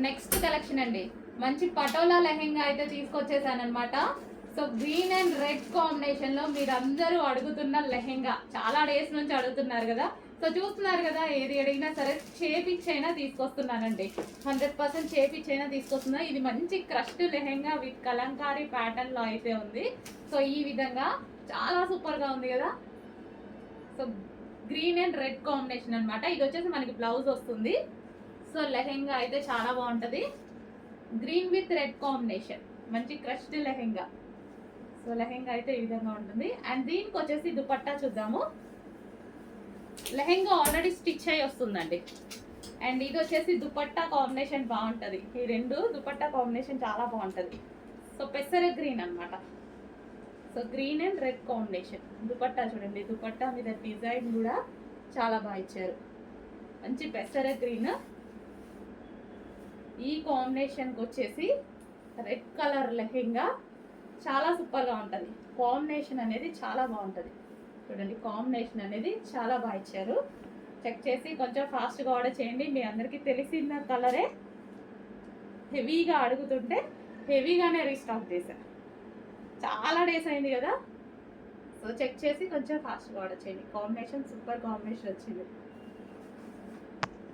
Next collection అండి, మంచి పటోలా లెహెంగా అయితే తీసుకొచ్చేసాను అనమాట. So green and red combination లో మీరందరూ అడుగుతున్న లెహెంగా, చాలా డేస్ నుంచి అడుగుతున్నారు కదా. సో చూస్తున్నారు కదా, ఏది అడిగినా సరే చేపిచ్చైనా తీసుకొస్తున్నానండి. 100% చేపిచ్చైనా తీసుకొస్తున్నా. ఇది మంచి crushed lehenga with Kalamkari pattern లో అయితే ఉంది. సో ఈ విధంగా చాలా సూపర్ గా ఉంది కదా. So green and red combination అనమాట. ఇది వచ్చేసి మనకి బ్లౌజ్ వస్తుంది. సో లెహెంగా అయితే చాలా బాగుంటుంది. గ్రీన్ విత్ రెడ్ కాంబినేషన్, మంచి క్రష్డ్ లెహెంగా. సో లెహెంగా అయితే ఈ విధంగా ఉంటుంది. అండ్ దీనికి వచ్చేసి దుపట్టా చూద్దాము. లెహెంగా ఆల్రెడీ స్టిచ్ అయి వస్తుందండి. అండ్ ఇది వచ్చేసి దుపట్టా కాంబినేషన్ బాగుంటుంది. ఈ రెండు దుపట్టా కాంబినేషన్ చాలా బాగుంటుంది. సో పెసర గ్రీన్ అనమాట. So green and red combination. Dupatta చూడండి, దుపట్టా మీద డిజైన్ కూడా చాలా బాగా ఇచ్చారు. మంచి పెసర గ్రీన్. ఈ కాంబినేషన్కి వచ్చేసి రెడ్ కలర్ లెహెంగా చాలా సూపర్గా ఉంటుంది. కాంబినేషన్ అనేది చాలా బాగుంటుంది. చూడండి, కాంబినేషన్ అనేది చాలా బాగా ఇచ్చారు. చెక్ చేసి కొంచెం ఫాస్ట్గా ఆర్డర్ చేయండి. మీ అందరికీ తెలిసిన కలరే, హెవీగా అడుగుతుంటే హెవీగానే రీస్టాక్ చేశాను. చాలా డేస్ అయింది కదా. సో చెక్ చేసి కొంచెం ఫాస్ట్గా ఆర్డర్ చేయండి. కాంబినేషన్ సూపర్ కాంబినేషన్ వచ్చింది.